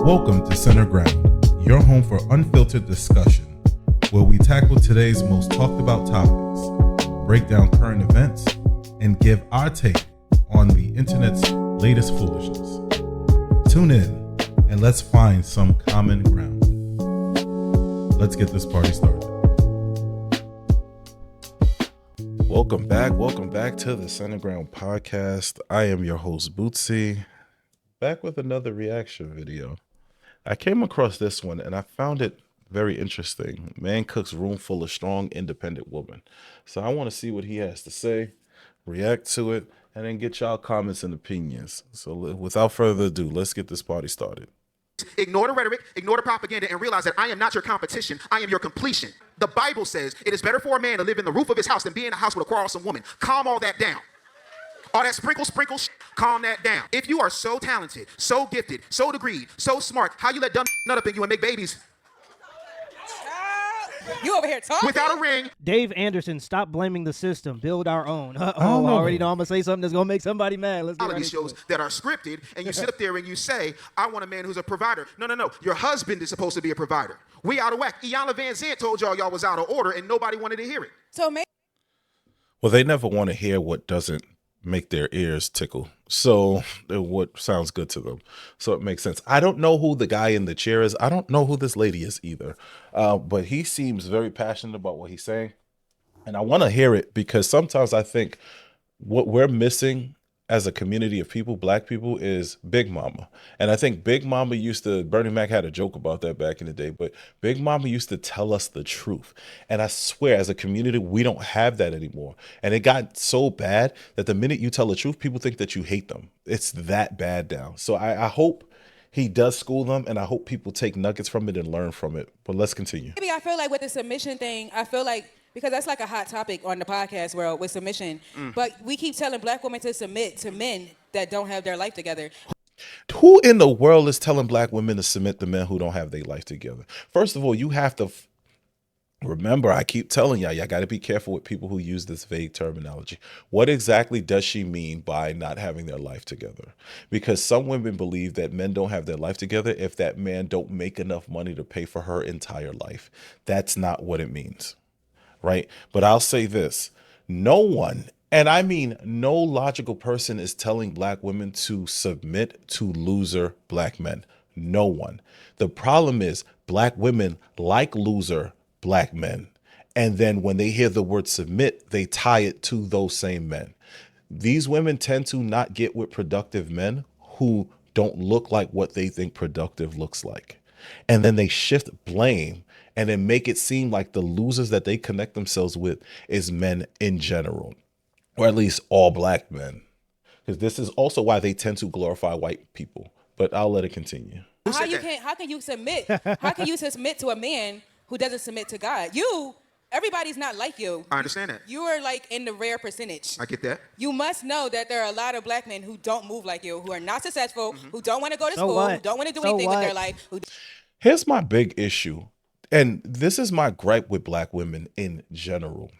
Welcome to Center Ground, your home for unfiltered discussion, where we tackle today's most talked about topics, break down current events, and give our take on the internet's latest foolishness. Tune in and let's find some common ground. Let's get this party started. Welcome back to the Center Ground podcast. I am your host, Bootsy, back with another reaction video. I came across this one and I found it very interesting. Man cooks room full of strong, independent women. So I want to see what he has to say, react to it, and then get y'all comments and opinions. So without further ado, let's get this party started. Ignore the rhetoric, ignore the propaganda, and realize that I am not your competition. I am your completion. The Bible says it is better for a man to live in the roof of his house than be in a house with a quarrelsome woman. Calm all that down. All that sprinkle, calm that down. If you are so talented, so gifted, so degreed, so smart, how you let dumb nut up in you and make babies? You over here talking? Without a ring. Dave Anderson, stop blaming the system. Build our own. I already know I'm going to say something that's going to make somebody mad. Let's get Reality shows that are scripted, and you sit up there and you say, I want a man who's a provider. No. Your husband is supposed to be a provider. We out of whack. Iyanla Vanzant told y'all was out of order, and nobody wanted to hear it. So maybe. Well, they never want to hear what doesn't make their ears tickle. So what sounds good to them. So it makes sense. I don't know who the guy in the chair is. I don't know who this lady is either. But he seems very passionate about what he's saying. And I want to hear it because sometimes I think what we're missing as a community of people, black people, is Big Mama. And I think Big Mama Bernie Mac had a joke about that back in the day, but Big Mama used to tell us the truth. And I swear, as a community, we don't have that anymore. And it got so bad that the minute you tell the truth, people think that you hate them. It's that bad now. So I hope he does school them, and I hope people take nuggets from it and learn from it. But let's continue. Maybe I feel like with the submission thing, because that's like a hot topic on the podcast world with submission. But we keep telling black women to submit to men that don't have their life together. Who in the world is telling black women to submit to men who don't have their life together? First of all, you have to remember, I keep telling y'all got to be careful with people who use this vague terminology. What exactly does she mean by not having their life together? Because some women believe that men don't have their life together if that man don't make enough money to pay for her entire life. That's not what it means. Right? But I'll say this, no one, and I mean no logical person, is telling black women to submit to loser black men. No one. The problem is black women like loser black men. And then when they hear the word submit, they tie it to those same men. These women tend to not get with productive men who don't look like what they think productive looks like. And then they shift blame and then make it seem like the losers that they connect themselves with is men in general, or at least all black men. Because this is also why they tend to glorify white people. But I'll let it continue. How can you submit? How can you submit to a man who doesn't submit to God? Everybody's not like you. I understand that. You are like in the rare percentage. I get that. You must know that there are a lot of black men who don't move like you, who are not successful, who don't want to go to school, who don't want to do anything with their life. Here's my big issue. And this is my gripe with black women in general.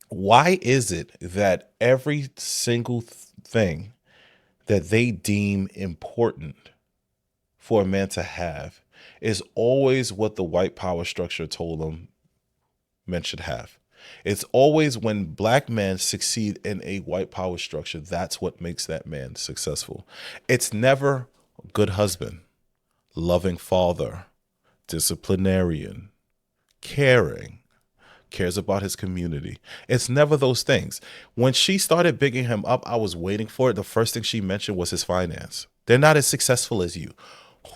Why is it that every single thing that they deem important for a man to have is always what the white power structure told them men should have? It's always when black men succeed in a white power structure, that's what makes that man successful. It's never good husband, loving father, disciplinarian, caring, cares about his community. It's never those things. When she started bigging him up, I was waiting for it. The first thing she mentioned was his finance. They're not as successful as you.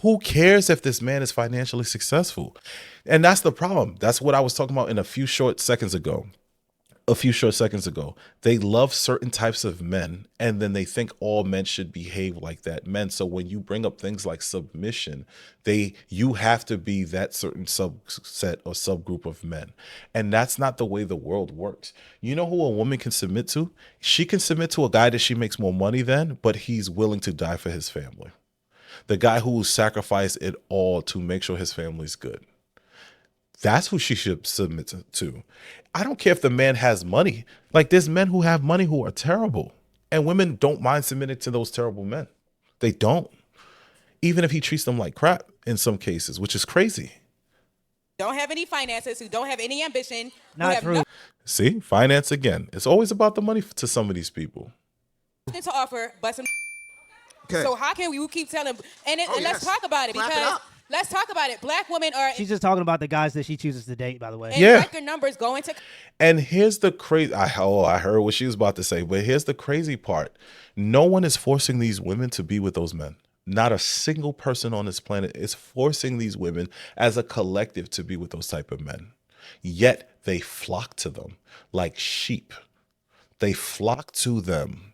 Who cares if this man is financially successful? And that's the problem. That's what I was talking about in a few short seconds ago. They love certain types of men, and then they think all men should behave like that men. So when you bring up things like submission, you have to be that certain subset or subgroup of men. And that's not the way the world works. You know who a woman can submit to? She can submit to a guy that she makes more money than, but he's willing to die for his family. The guy who will sacrifice it all to make sure his family's good. That's who she should submit to. I don't care if the man has money. Like, there's men who have money who are terrible, and women don't mind submitting to those terrible men. They don't. Even if he treats them like crap. in some cases, which is crazy. Don't have any finances, who don't have any ambition, who Not have true. See, finance again. It's always about the money to some of these people. nothing to offer but some. Okay. So how can we keep telling? And Oh, let's yes. talk about it Clap it because up. let's talk about it. Black women are She's just talking about the guys that she chooses to date, by the way. in Yeah. record numbers going to. And here's the crazy. I heard what she was about to say, but here's the crazy part. No one is forcing these women to be with those men. Not a single person on this planet is forcing these women as a collective to be with those type of men. Yet they flock to them like sheep. They flock to them.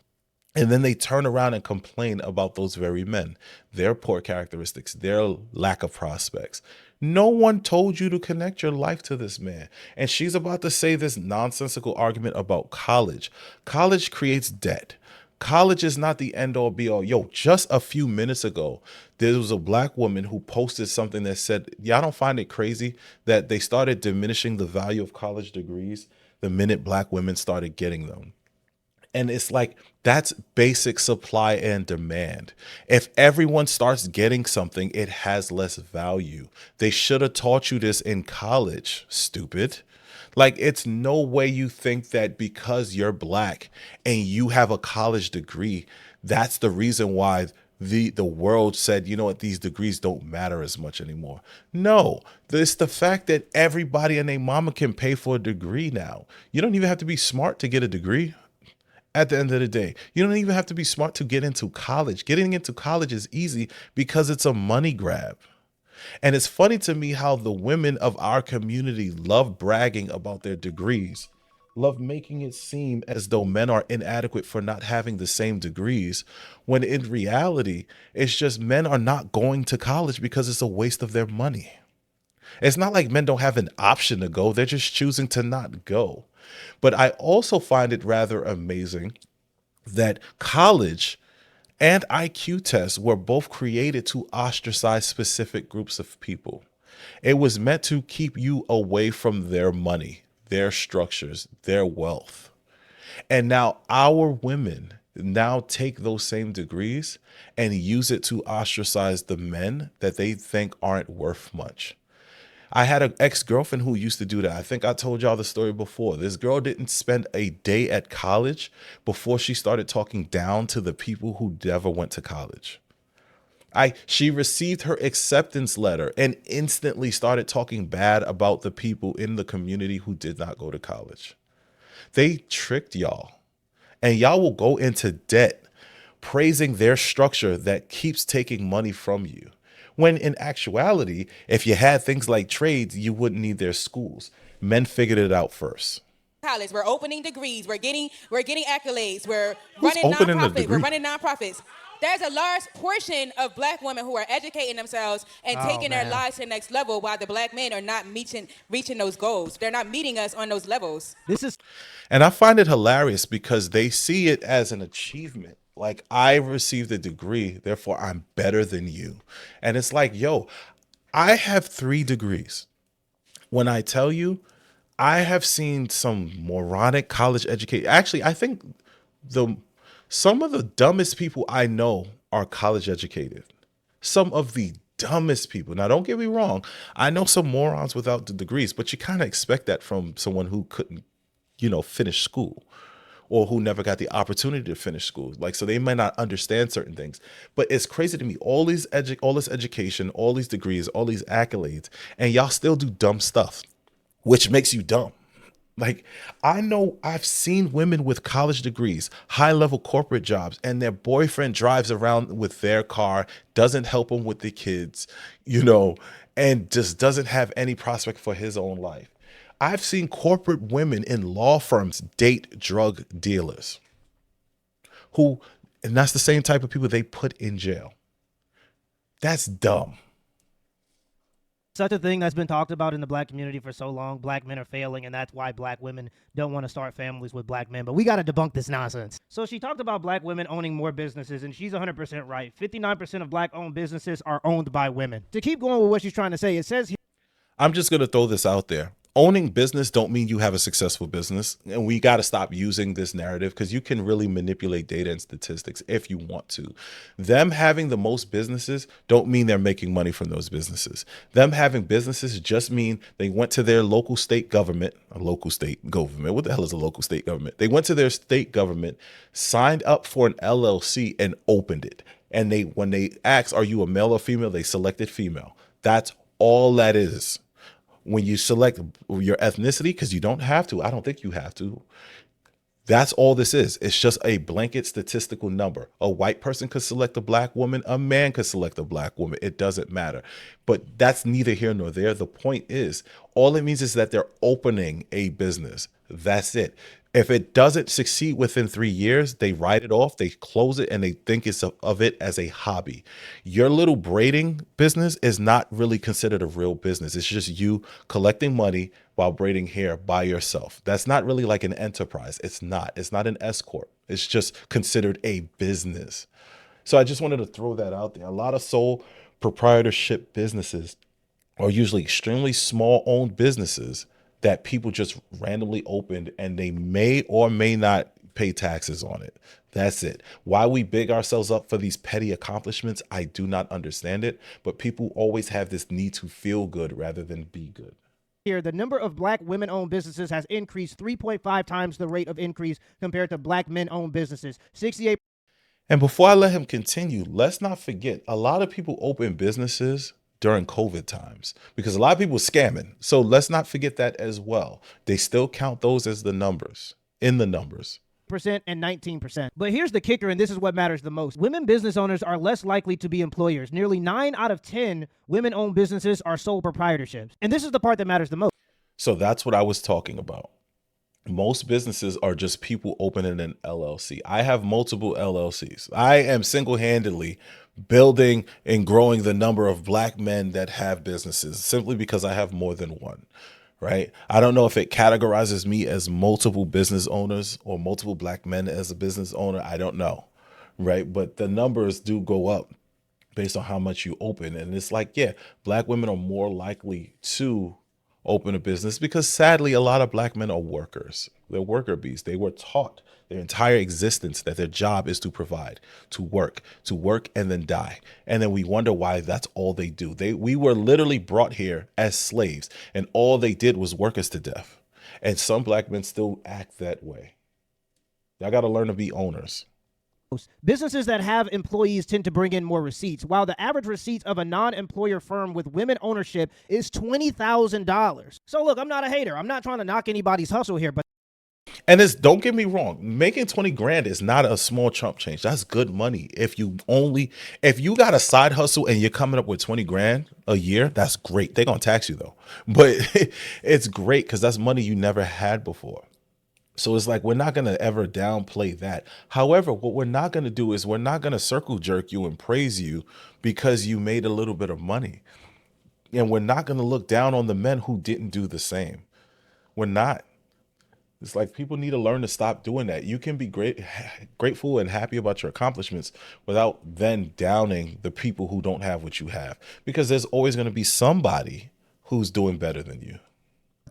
And then they turn around and complain about those very men, their poor characteristics, their lack of prospects. No one told you to connect your life to this man. And she's about to say this nonsensical argument about college. College creates debt. College is not the end all be all. Yo, just a few minutes ago, there was a black woman who posted something that said, y'all don't find it crazy that they started diminishing the value of college degrees the minute black women started getting them. And it's like, that's basic supply and demand. If everyone starts getting something, it has less value. They should have taught you this in college, stupid. Like, it's no way you think that because you're black and you have a college degree, that's the reason why the world said, you know what, these degrees don't matter as much anymore. No, it's the fact that everybody and their mama can pay for a degree now. You don't even have to be smart to get a degree. At the end of the day, you don't even have to be smart to get into college. Getting into college is easy because it's a money grab. And it's funny to me how the women of our community love bragging about their degrees, love making it seem as though men are inadequate for not having the same degrees, when in reality, it's just men are not going to college because it's a waste of their money. It's not like men don't have an option to go. They're just choosing to not go. But I also find it rather amazing that college and IQ tests were both created to ostracize specific groups of people. It was meant to keep you away from their money, their structures, their wealth. And now our women now take those same degrees and use it to ostracize the men that they think aren't worth much. I had an ex-girlfriend who used to do that. I think I told y'all the story before. This girl didn't spend a day at college before she started talking down to the people who never went to college. She received her acceptance letter and instantly started talking bad about the people in the community who did not go to college. They tricked y'all. And y'all will go into debt praising their structure that keeps taking money from you. When in actuality, if you had things like trades, you wouldn't need their schools. Men figured it out first. College, we're opening degrees, we're getting accolades, we're Who's running opening a nonprofits, degree? we're running nonprofits. There's a large portion of black women who are educating themselves and taking their lives to the next level, while the black men are not reaching those goals. They're not meeting us on those levels. This is And I find it hilarious because they see it as an achievement. Like, I received a degree, therefore I'm better than you. And it's like, yo, I have 3 degrees. When I tell you, I have seen some moronic college education. Actually, I think some of the dumbest people I know are college educated. Some of the dumbest people. Now, don't get me wrong. I know some morons without the degrees, but you kind of expect that from someone who couldn't, finish school, or who never got the opportunity to finish school. Like, so they might not understand certain things. But it's crazy to me, all this education, all these degrees, all these accolades, and y'all still do dumb stuff, which makes you dumb. Like, I know I've seen women with college degrees, high-level corporate jobs, and their boyfriend drives around with their car, doesn't help them with the kids, and just doesn't have any prospect for his own life. I've seen corporate women in law firms date drug dealers and that's the same type of people they put in jail. That's dumb. such a thing that's been talked about in the black community for so long. Black men are failing, and that's why black women don't want to start families with black men. But we got to debunk this nonsense. So she talked about black women owning more businesses, and she's 100% right. 59% of black-owned businesses are owned by women. To keep going with what she's trying to say, it says here, I'm just going to throw this out there. owning business don't mean you have a successful business. And we got to stop using this narrative because you can really manipulate data and statistics if you want to. Them having the most businesses don't mean they're making money from those businesses. Them having businesses just mean they went to their local state government, what the hell is a local state government? They went to their state government, signed up for an LLC and opened it. And when they asked, are you a male or female? They selected female. That's all that is. When you select your ethnicity, because you don't have to, I don't think you have to. That's all this is. It's just a blanket statistical number. A white person could select a black woman. A man could select a black woman. It doesn't matter. But that's neither here nor there. The point is, all it means is that they're opening a business. That's it. If it doesn't succeed within 3 years, they write it off, they close it, and they think of it as a hobby. Your little braiding business is not really considered a real business. It's just you collecting money while braiding hair by yourself. That's not really like an enterprise. It's not. It's not an S corp. It's just considered a business. So I just wanted to throw that out there. A lot of sole proprietorship businesses are usually extremely small owned businesses that people just randomly opened, and they may or may not pay taxes on it. That's it. Why we big ourselves up for these petty accomplishments, I do not understand it, but people always have this need to feel good rather than be good. Here, the number of black women-owned businesses has increased 3.5 times the rate of increase compared to black men-owned businesses. 68. And before I let him continue, let's not forget, a lot of people open businesses during COVID times because a lot of people were scamming. So let's not forget that as well. They still count those as the numbers, in the numbers. And 19%. But here's the kicker, and this is what matters the most. Women business owners are less likely to be employers. Nearly 9 out of 10 women-owned businesses are sole proprietorships. And this is the part that matters the most. So that's what I was talking about. Most businesses are just people opening an LLC. I have multiple LLCs. I am single-handedly building and growing the number of black men that have businesses simply because I have more than one, right? I don't know if it categorizes me as multiple business owners or multiple black men as a business owner. I don't know, right? But the numbers do go up based on how much you open. And it's like, yeah, black women are more likely to open a business because sadly, a lot of black men are workers. They're worker bees. They were taught their entire existence that their job is to provide, to work and then die. And then we wonder why that's all they do. We were literally brought here as slaves, and all they did was work us to death. And some black men still act that way. Y'all got to learn to be owners. Businesses that have employees tend to bring in more receipts, while the average receipts of a non-employer firm with women ownership is $20,000. So look, I'm not a hater. I'm not trying to knock anybody's hustle here, but don't get me wrong, making 20 grand is not a small chump change. That's good money. If you got a side hustle and you're coming up with 20 grand a year, that's great. They're going to tax you though, but it's great because that's money you never had before. So it's like, we're not going to ever downplay that. However, what we're not going to do is we're not going to circle jerk you and praise you because you made a little bit of money. And we're not going to look down on the men who didn't do the same. We're not. It's like people need to learn to stop doing that. You can be grateful and happy about your accomplishments without then downing the people who don't have what you have, because there's always going to be somebody who's doing better than you.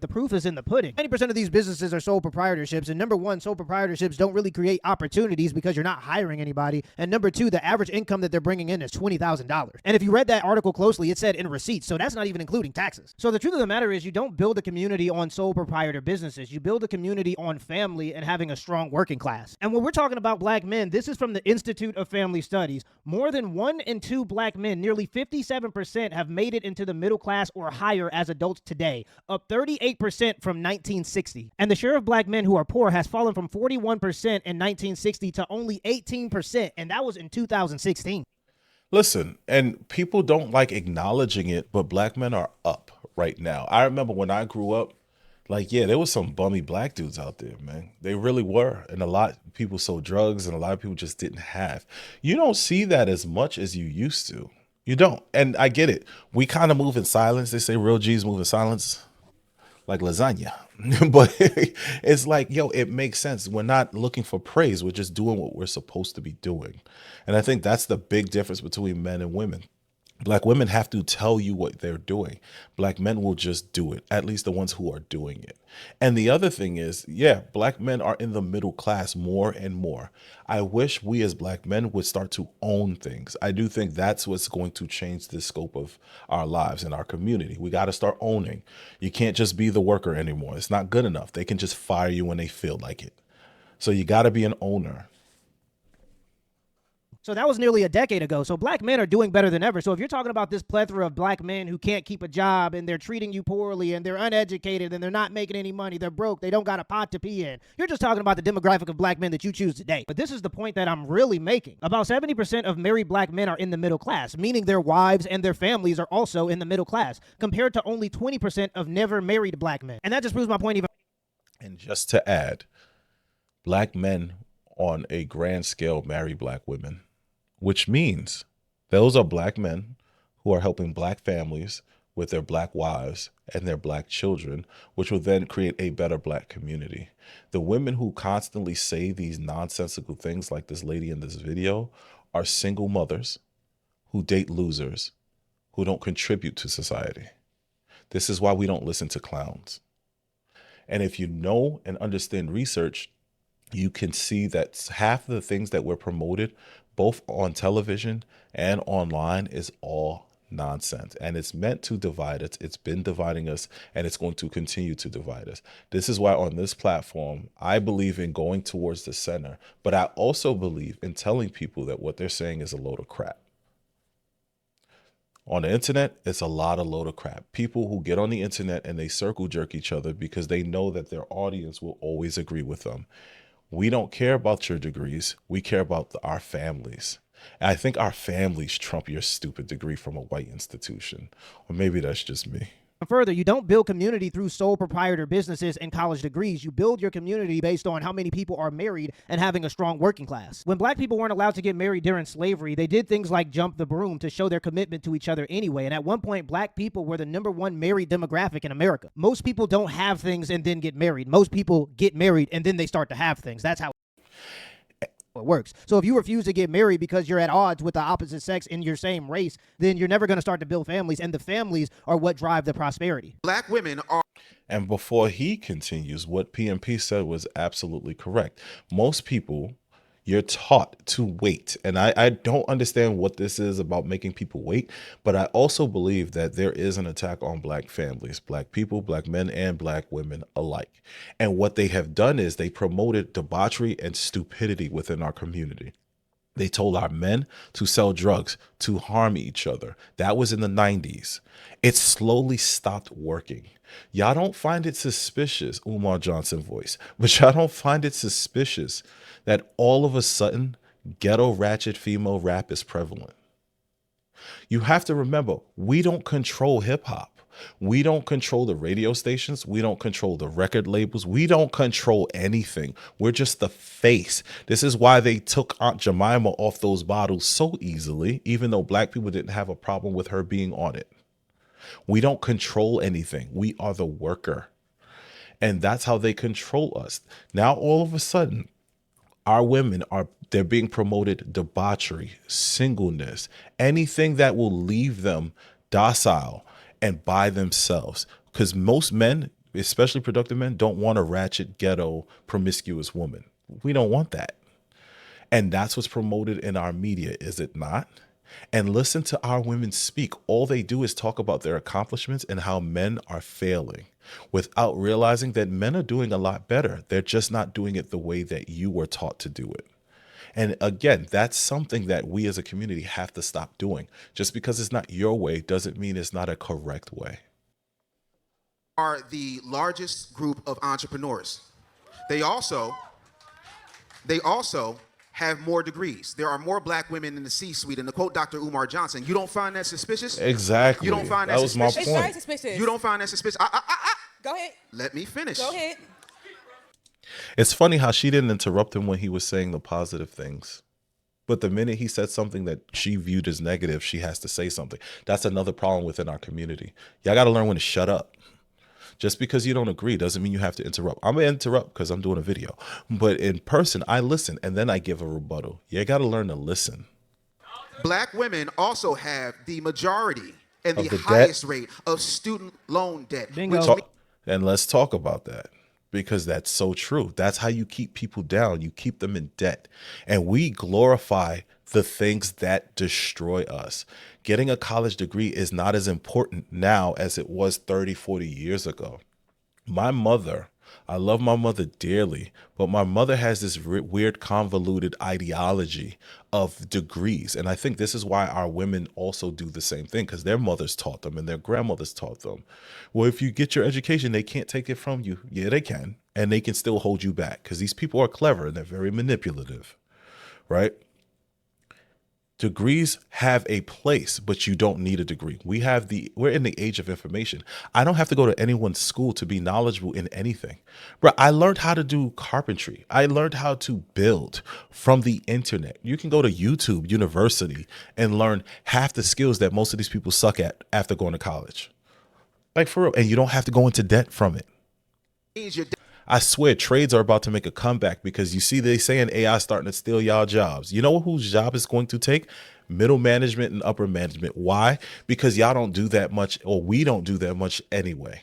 the proof is in the pudding. 90% of these businesses are sole proprietorships, and number one, sole proprietorships don't really create opportunities because you're not hiring anybody, and number two, the average income that they're bringing in is $20,000. And if you read that article closely, it said in receipts, so that's not even including taxes. So the truth of the matter is you don't build a community on sole proprietor businesses. You build a community on family and having a strong working class. And when we're talking about black men, this is from the Institute of Family Studies. More than 1 in 2 black men, nearly 57%, have made it into the middle class or higher as adults today, up 38% from 1960. And the share of black men who are poor has fallen from 41% in 1960 to only 18%, and that was in 2016. Listen, and people don't like acknowledging it, but black men are up right now. I remember when I grew up, like, yeah, there was some bummy black dudes out there, man. They really were. And a lot of people sold drugs and a lot of people just didn't have. You don't see that as much as you used to. You don't. And I get it. We kind of move in silence. They say real G's move in silence like lasagna. But it's like, yo, it makes sense. We're not looking for praise. We're just doing what we're supposed to be doing. And I think that's the big difference between men and women. Black women have to tell you what they're doing. Black men will just do it, at least the ones who are doing it. And the other thing is, yeah, black men are in the middle class more and more. I wish we as black men would start to own things. I do think that's what's going to change the scope of our lives and our community. We got to start owning. You can't just be the worker anymore. It's not good enough. They can just fire you when they feel like it. So you got to be an owner. So that was nearly a decade ago. So black men are doing better than ever. So if you're talking about this plethora of black men who can't keep a job and they're treating you poorly and they're uneducated and they're not making any money, they're broke, they don't got a pot to pee in, you're just talking about the demographic of black men that you choose today. But this is the point that I'm really making. About 70% of married black men are in the middle class, meaning their wives and their families are also in the middle class, compared to only 20% of never married black men. And that just proves my point even. And just to add, black men on a grand scale marry black women, which means those are black men who are helping black families with their black wives and their black children, which will then create a better black community. The women who constantly say these nonsensical things like this lady in this video are single mothers who date losers, who don't contribute to society. This is why we don't listen to clowns. And if you know and understand research, you can see that half of the things that were promoted both on television and online is all nonsense, and it's meant to divide us. It's been dividing us, and it's going to continue to divide us. This is why on this platform, I believe in going towards the center, but I also believe in telling people that what they're saying is a load of crap. On the internet, it's a lot of load of crap. People who get on the internet and they circle jerk each other because they know that their audience will always agree with them. We don't care about your degrees. We care about our families. And I think our families trump your stupid degree from a white institution. Or maybe that's just me. Further, you don't build community through sole proprietor businesses and college degrees. You build your community based on how many people are married and having a strong working class. When black people weren't allowed to get married during slavery, they did things like jump the broom to show their commitment to each other anyway. And at one point, black people were the #1 married demographic in America. Most people don't have things and then get married. Most people get married and then they start to have things. That's how it works. So if you refuse to get married because you're at odds with the opposite sex in your same race, then you're never going to start to build families, and the families are what drive the prosperity. Black women are. And before he continues, what PMP said was absolutely correct. Most people, you're taught to wait. And I don't understand what this is about making people wait, but I also believe that there is an attack on black families, black people, black men, and black women alike. And what they have done is they promoted debauchery and stupidity within our community. They told our men to sell drugs, to harm each other. That was in the 90s. It slowly stopped working. Y'all don't find it suspicious, Umar Johnson voice, but y'all don't find it suspicious that all of a sudden ghetto ratchet female rap is prevalent. You have to remember, we don't control hip hop. We don't control the radio stations. We don't control the record labels. We don't control anything. We're just the face. This is why they took Aunt Jemima off those bottles so easily, even though black people didn't have a problem with her being on it. We don't control anything. We are the worker. And that's how they control us. Now, all of a sudden, our women they're being promoted debauchery, singleness, anything that will leave them docile and by themselves. Because most men, especially productive men, don't want a ratchet, ghetto, promiscuous woman. We don't want that. And that's what's promoted in our media, is it not? And listen to our women speak. All they do is talk about their accomplishments and how men are failing without realizing that men are doing a lot better. They're just not doing it the way that you were taught to do it. And again, that's something that we as a community have to stop doing. Just because it's not your way doesn't mean it's not a correct way. Are the largest group of entrepreneurs. They also have more degrees. There are more black women in the C-suite. And to quote Dr. Umar Johnson, you don't find that suspicious? Exactly. You don't find that was my suspicious? It's very point. suspicious. You don't find that suspicious? Go ahead. Let me finish. Go ahead. It's funny how she didn't interrupt him when he was saying the positive things. But the minute he said something that she viewed as negative, she has to say something. That's another problem within our community. Y'all got to learn when to shut up. Just because you don't agree doesn't mean you have to interrupt. I'm going to interrupt because I'm doing a video. But in person, I listen and then I give a rebuttal. You got to learn to listen. Black women also have the majority and the Of the debt. highest rate of student loan debt. Bingo. Which Talk, and let's talk about that because that's so true. That's how you keep people down. You keep them in debt. And we glorify the things that destroy us. Getting a college degree is not as important now as it was 30, 40 years ago. My mother, I love my mother dearly, but my mother has this weird convoluted ideology of degrees. And I think this is why our women also do the same thing, because their mothers taught them and their grandmothers taught them. Well, if you get your education, they can't take it from you. Yeah, they can. And they can still hold you back because these people are clever and they're very manipulative, right? Degrees have a place, but you don't need a degree. We're in the age of information. I don't have to go to anyone's school to be knowledgeable in anything. Bro, I learned how to do carpentry. I learned how to build from the internet. You can go to YouTube University and learn half the skills that most of these people suck at after going to college. Like for real. And you don't have to go into debt from it. means you're I swear trades are about to make a comeback because you see they saying AI starting to steal y'all jobs. You know whose job is going to take? Middle management and upper management. Why? Because y'all don't do that much, or we don't do that much anyway.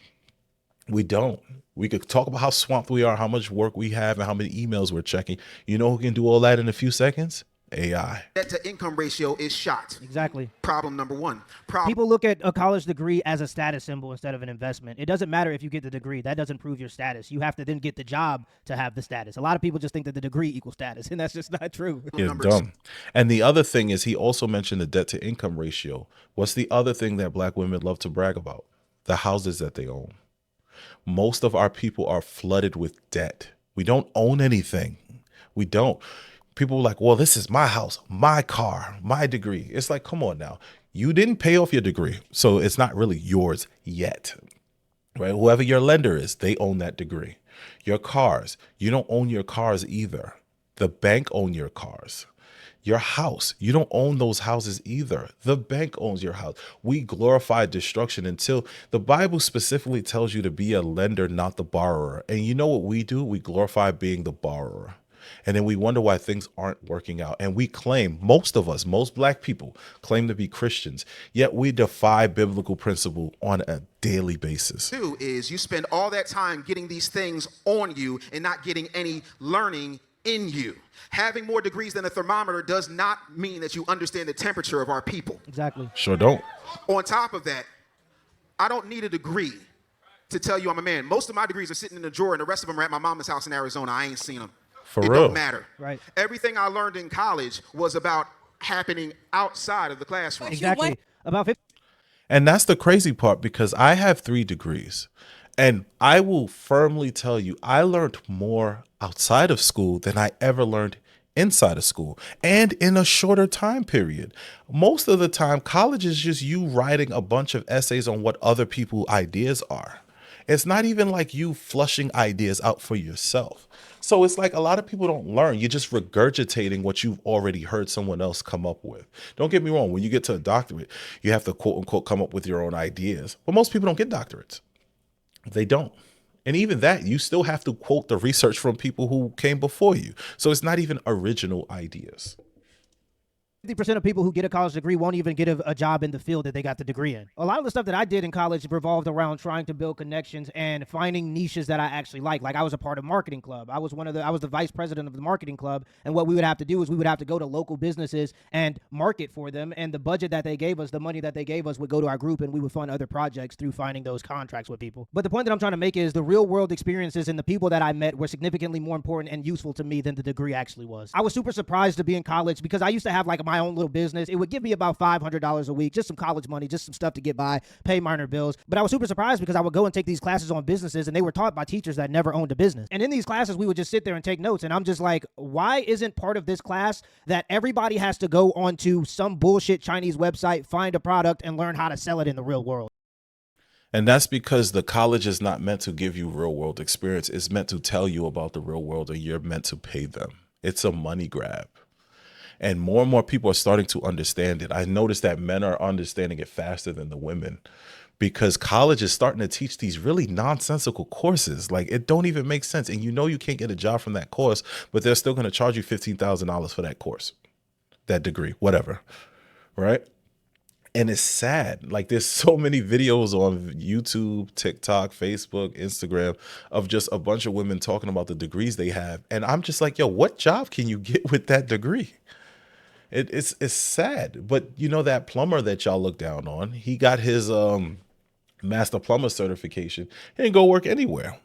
We don't. We could talk about how swamped we are, how much work we have, and how many emails we're checking. You know who can do all that in a few seconds? AI. debt to income ratio is shot. Exactly. Problem number one. Problem People look at a college degree as a status symbol instead of an investment. It doesn't matter if you get the degree. That doesn't prove your status. You have to then get the job to have the status. A lot of people just think that the degree equals status, and that's just not true. You're numbers. dumb. And the other thing is he also mentioned the debt to income ratio. What's the other thing that black women love to brag about? The houses that they own. Most of our people are flooded with debt. We don't own anything. We don't. People are like, well, this is my house, my car, my degree. It's like, come on now. You didn't pay off your degree, so it's not really yours yet, right? Whoever your lender is, they own that degree. Your cars, you don't own your cars either. The bank own your cars. Your house, you don't own those houses either. The bank owns your house. We glorify destruction until the Bible specifically tells you to be a lender, not the borrower. And you know what we do? We glorify being the borrower. And then we wonder why things aren't working out. And we claim, most of us, most black people claim to be Christians, yet we defy biblical principle on a daily basis. two is you spend all that time getting these things on you and not getting any learning in you. Having more degrees than a thermometer does not mean that you understand the temperature of our people. Exactly. Sure don't. On top of that, I don't need a degree to tell you I'm a man. Most of my degrees are sitting in the drawer, and the rest of them are at my mama's house in Arizona. I ain't seen them. For It real. don't matter. Right. Everything I learned in college was about happening outside of the classroom. Exactly. want- About 50. And that's the crazy part because I have 3 degrees. And I will firmly tell you, I learned more outside of school than I ever learned inside of school and in a shorter time period. Most of the time, college is just you writing a bunch of essays on what other people's ideas are. It's not even like you flushing ideas out for yourself. So it's like a lot of people don't learn. You're just regurgitating what you've already heard someone else come up with. Don't get me wrong. When you get to a doctorate, you have to quote unquote come up with your own ideas. But most people don't get doctorates. They don't. And even that, you still have to quote the research from people who came before you. So it's not even original ideas. 50% of people who get a college degree won't even get a job in the field that they got the degree in. A lot of the stuff that I did in college revolved around trying to build connections and finding niches that I actually like. Like I was a part of marketing club. I was the vice president of the marketing club. And what we would have to do is we would have to go to local businesses and market for them. And the budget that they gave us, the money that they gave us would go to our group and we would fund other projects through finding those contracts with people. But the point that I'm trying to make is the real world experiences and the people that I met were significantly more important and useful to me than the degree actually was. I was super surprised to be in college because I used to have like my own little business. It would give me about $500 a week, just some college money, just some stuff to get by, pay minor bills. But I was super surprised because I would go and take these classes on businesses and they were taught by teachers that never owned a business. And in these classes, we would just sit there and take notes. And I'm just like, why isn't part of this class that everybody has to go onto some bullshit Chinese website, find a product, and learn how to sell it in the real world? And that's because the college is not meant to give you real world experience. It's meant to tell you about the real world and you're meant to pay them. It's a money grab. And more people are starting to understand it. I noticed that men are understanding it faster than the women because college is starting to teach these really nonsensical courses. Like it don't even make sense. And you know you can't get a job from that course, but they're still going to charge you $15,000 for that course, that degree, whatever. right? And it's sad. Like there's so many videos on YouTube, TikTok, Facebook, Instagram of just a bunch of women talking about the degrees they have. And I'm just like, yo, what job can you get with that degree? It's sad. But you know that plumber that y'all look down on, he got his master plumber certification. He didn't go work anywhere.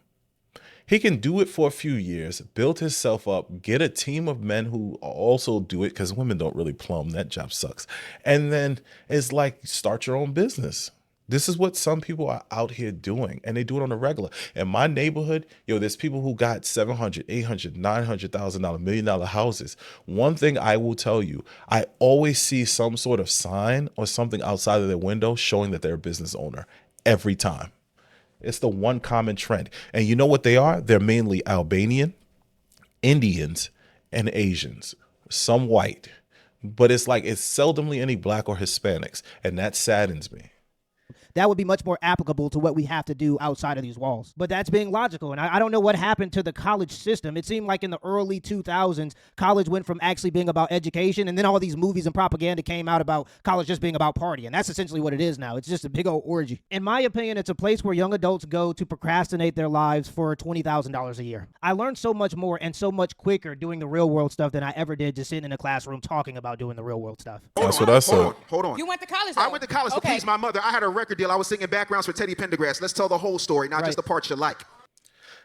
He can do it for a few years, build himself up, get a team of men who also do it because women don't really plumb. That job sucks. And then it's like start your own business. This is what some people are out here doing, and they do it on a regular. In my neighborhood, yo, there's people who got 700, 800, $900,000, $1 million houses. One thing I will tell you, I always see some sort of sign or something outside of their window showing that they're a business owner every time. It's the one common trend. And you know what they are? They're mainly Albanian, Indians, and Asians, some white. But it's like it's seldomly any black or Hispanics. And that saddens me. That would be much more applicable to what we have to do outside of these walls. But that's being logical. And I don't know what happened to the college system. It seemed like in the early 2000s, college went from actually being about education, and then all these movies and propaganda came out about college just being about partying. That's essentially what it is now. It's just a big old orgy. In my opinion, it's a place where young adults go to procrastinate their lives for $20,000 a year. I learned so much more and so much quicker doing the real world stuff than I ever did just sitting in a classroom talking about doing the real world stuff. That's what I said. Hold on. You went to college, I though. went to college to Okay. please my mother. I had a record deal. I was singing backgrounds for Teddy Pendergrass. Let's tell the whole story, not just the parts you like.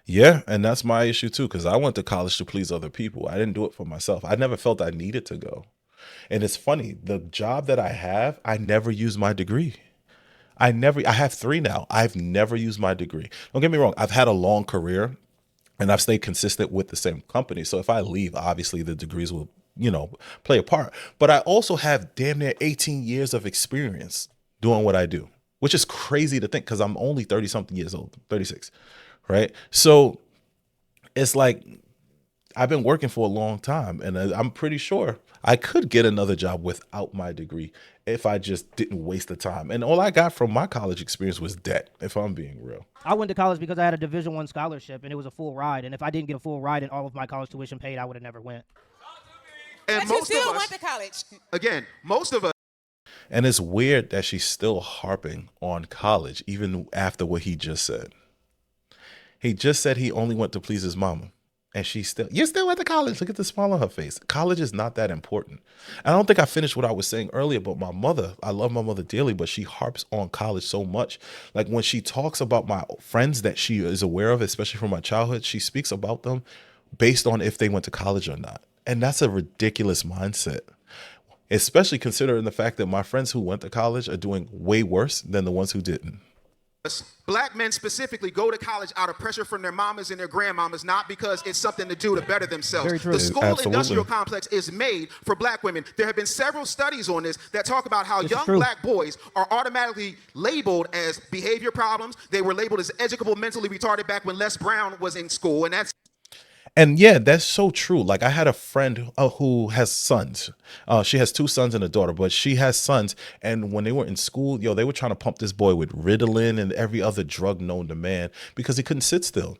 Yeah, and that's my issue too, because I went to college to please other people. I didn't do it for myself. I never felt I needed to go. And it's funny, the job that I have, I never use my degree. I have 3 now. I've never used my degree. Don't get me wrong. I've had a long career and I've stayed consistent with the same company. So if I leave, obviously the degrees will, play a part. But I also have damn near 18 years of experience doing what I do, which is crazy to think because I'm only 30 something years old, 36, right? So it's like I've been working for a long time, and I'm pretty sure I could get another job without my degree if I just didn't waste the time. And all I got from my college experience was debt, if I'm being real. I went to college because I had a Division I scholarship, and it was a full ride. And if I didn't get a full ride and all of my college tuition paid, I would have never went. And But you still went to college. Again, most of us. And it's weird that she's still harping on college, even after what he just said. He just said he only went to please his mama. And you're still at the college. Look at the smile on her face. College is not that important. I don't think I finished what I was saying earlier, but my mother, I love my mother dearly, but she harps on college so much. Like when she talks about my friends that she is aware of, especially from my childhood, she speaks about them based on if they went to college or not. And that's a ridiculous mindset, especially considering the fact that my friends who went to college are doing way worse than the ones who didn't. Black men specifically go to college out of pressure from their mamas and their grandmamas, not because it's something to do to better themselves. Very true. The school Absolutely. industrial complex is made for black women. There have been several studies on this that talk about how This is young true. black boys are automatically labeled as behavior problems. They were labeled as educable, mentally retarded back when Les Brown was in school, and that's And yeah, that's so true. Like I had a friend who has sons. She has 2 sons and a daughter, but she has sons. And when they were in school, they were trying to pump this boy with Ritalin and every other drug known to man because he couldn't sit still.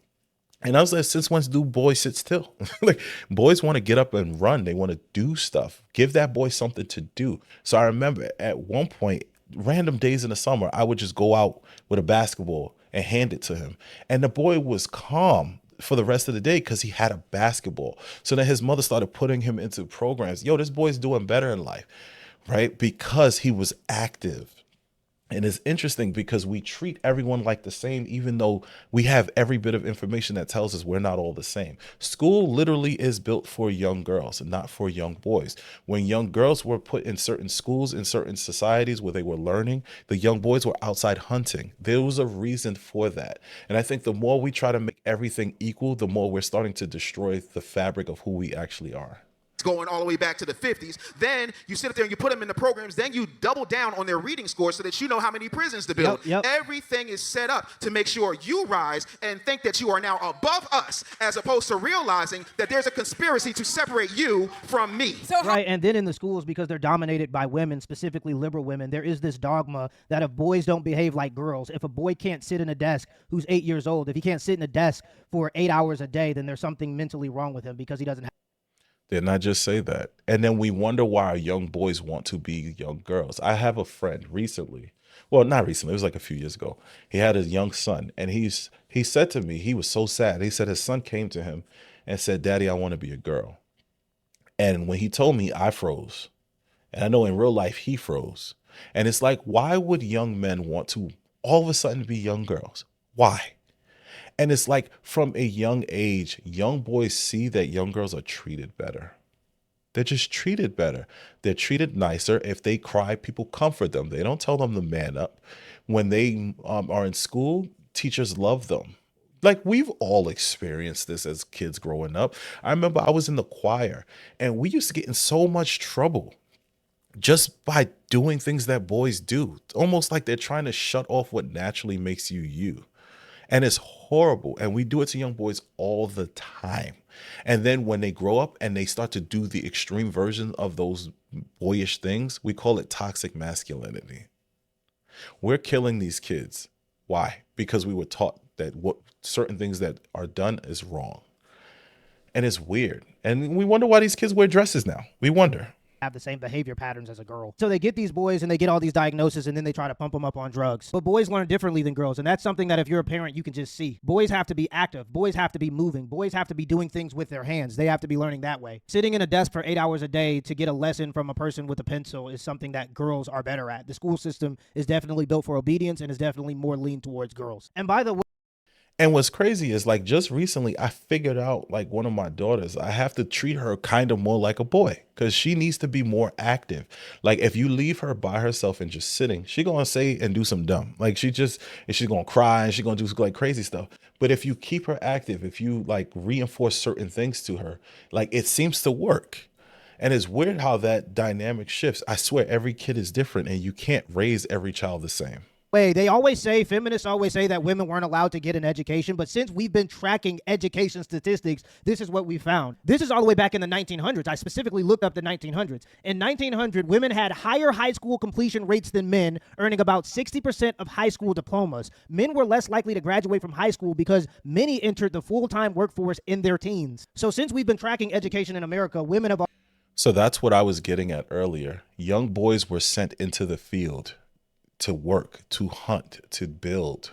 And I was like, since when do boys sit still? Like boys want to get up and run. They want to do stuff. Give that boy something to do. So I remember at one point, random days in the summer, I would just go out with a basketball and hand it to him. And the boy was calm for the rest of the day because he had a basketball. So then his mother started putting him into programs. Yo, this boy's doing better in life, right? Because he was active. And it's interesting because we treat everyone like the same, even though we have every bit of information that tells us we're not all the same. School literally is built for young girls and not for young boys. When young girls were put in certain schools, in certain societies where they were learning, the young boys were outside hunting. There was a reason for that. And I think the more we try to make everything equal, the more we're starting to destroy the fabric of who we actually are. going all the way back to the 50s. Then you sit up there and you put them in the programs. Then you double down on their reading scores so that you know how many prisons to build. Yep. Everything is set up to make sure you rise and think that you are now above us, as opposed to realizing that there's a conspiracy to separate you from me. Right, and then in the schools, because they're dominated by women, specifically liberal women, there is this dogma that if boys don't behave like girls, if a boy can't sit in a desk who's 8 years old, if he can't sit in a desk for 8 hours a day, then there's something mentally wrong with him because he doesn't have Didn't I just say that? And then we wonder why our young boys want to be young girls. I have a friend recently. Well, not recently, it was like a few years ago. He had a young son, and he said to me, he was so sad. He said his son came to him and said, "Daddy, I want to be a girl." And when he told me, I froze. And I know in real life he froze. And it's like, why would young men want to all of a sudden be young girls? Why? And it's like from a young age, young boys see that young girls are treated better. They're just treated better. They're treated nicer. If they cry, people comfort them. They don't tell them to man up. When they are in school, teachers love them. Like we've all experienced this as kids growing up. I remember I was in the choir and we used to get in so much trouble just by doing things that boys do. Almost like they're trying to shut off what naturally makes you you. And it's horrible. And we do it to young boys all the time. And then when they grow up and they start to do the extreme version of those boyish things, we call it toxic masculinity. We're killing these kids. Why? Because we were taught that what certain things that are done is wrong. And it's weird. And we wonder why these kids wear dresses now. We wonder. Have the same behavior patterns as a girl. So they get these boys and they get all these diagnoses and then they try to pump them up on drugs. But boys learn differently than girls. And that's something that if you're a parent, you can just see. Boys have to be active. Boys have to be moving. Boys have to be doing things with their hands. They have to be learning that way. Sitting in a desk for 8 hours a day to get a lesson from a person with a pencil is something that girls are better at. The school system is definitely built for obedience and is definitely more leaned towards girls. And by the way, and what's crazy is like just recently I figured out like one of my daughters, I have to treat her kind of more like a boy because she needs to be more active. Like if you leave her by herself and just sitting, she gonna say and do some dumb. Like she's gonna cry and she's gonna do like crazy stuff. But if you keep her active, if you like reinforce certain things to her, like it seems to work. And it's weird how that dynamic shifts. I swear every kid is different and you can't raise every child the same. they always say, feminists always say that women weren't allowed to get an education, but since we've been tracking education statistics, this is what we found. This is all the way back in the 1900s. I specifically looked up the 1900s. In 1900, women had higher high school completion rates than men, earning about 60% of high school diplomas. Men were less likely to graduate from high school because many entered the full-time workforce in their teens. So since we've been tracking education in America, women have... So that's what I was getting at earlier. Young boys were sent into the field to work, to hunt, to build.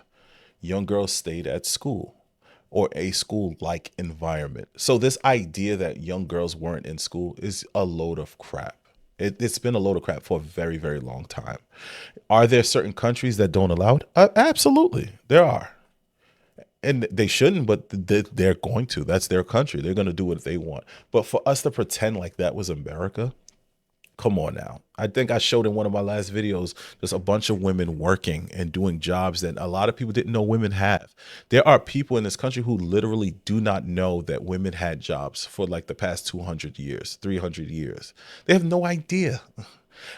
Young girls stayed at school or a school-like environment. So this idea that young girls weren't in school is a load of crap. It's been a load of crap for a very, very long time. Are there certain countries that don't allow it? Absolutely, there are. And they shouldn't, but they're going to. That's their country. They're going to do what they want. But for us to pretend like that was America, come on now. I think I showed in one of my last videos just a bunch of women working and doing jobs that a lot of people didn't know women have. There are people in this country who literally do not know that women had jobs for like the past 200 years, 300 years. They have no idea.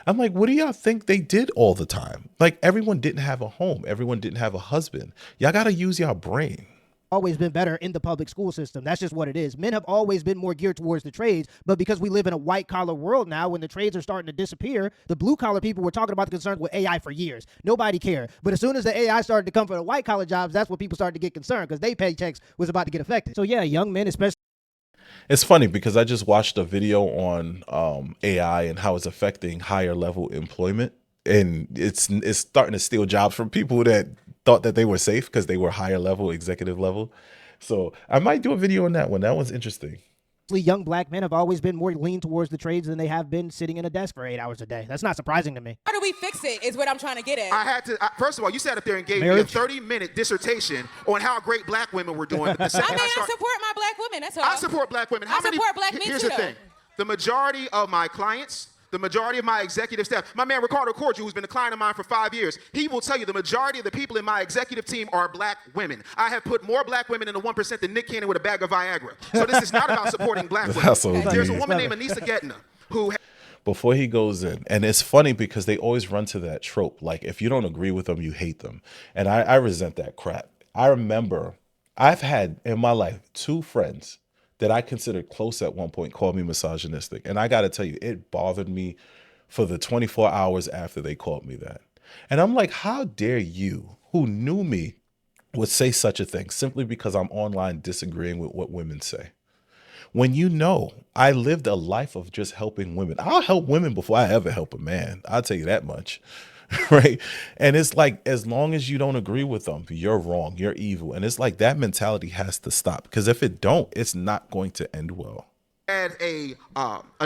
I'm like, what do y'all think they did all the time? Like everyone didn't have a home. Everyone didn't have a husband. Y'all got to use y'all brain. Always been better in the public school system. That's just what it is. Men have always been more geared towards the trades, but because we live in a white collar world now, when the trades are starting to disappear, the blue collar people were talking about the concerns with AI for years. Nobody cared. But as soon as the AI started to come for the white collar jobs, that's when people started to get concerned because their paychecks was about to get affected. So yeah, young men, especially. It's funny because I just watched a video on AI and how it's affecting higher level employment. And it's starting to steal jobs from people that thought that they were safe because they were higher level, executive level. So I might do a video on that one. That one's interesting. Young black men have always been more lean towards the trades than they have been sitting in a desk for 8 hours a day. That's not surprising to me. How do we fix it is what I'm trying to get at. I had to, first of all, you sat up there and gave me a 30-minute dissertation on how great black women were doing. I support my black women. That's all. I support black women. I support black men, Here's too, the thing. The majority of my clients, the majority of my executive staff, my man Ricardo Cordial, who's been a client of mine for 5 years, he will tell you the majority of the people in my executive team are black women. I have put more black women in the 1% than Nick Cannon with a bag of Viagra. So this is not about supporting black women. There's a woman named Anissa Getna who... Before he goes in, and it's funny because they always run to that trope, like if you don't agree with them, you hate them. And I resent that crap. I remember I've had in my life 2 friends that I considered close at one point called me misogynistic. And I got to tell you, it bothered me for the 24 hours after they called me that. And I'm like, how dare you, who knew me, would say such a thing simply because I'm online disagreeing with what women say? When you know I lived a life of just helping women. I'll help women before I ever help a man. I'll tell you that much. Right. And it's like, as long as you don't agree with them, you're wrong, you're evil. And it's like that mentality has to stop, because if it don't, it's not going to end well. Had a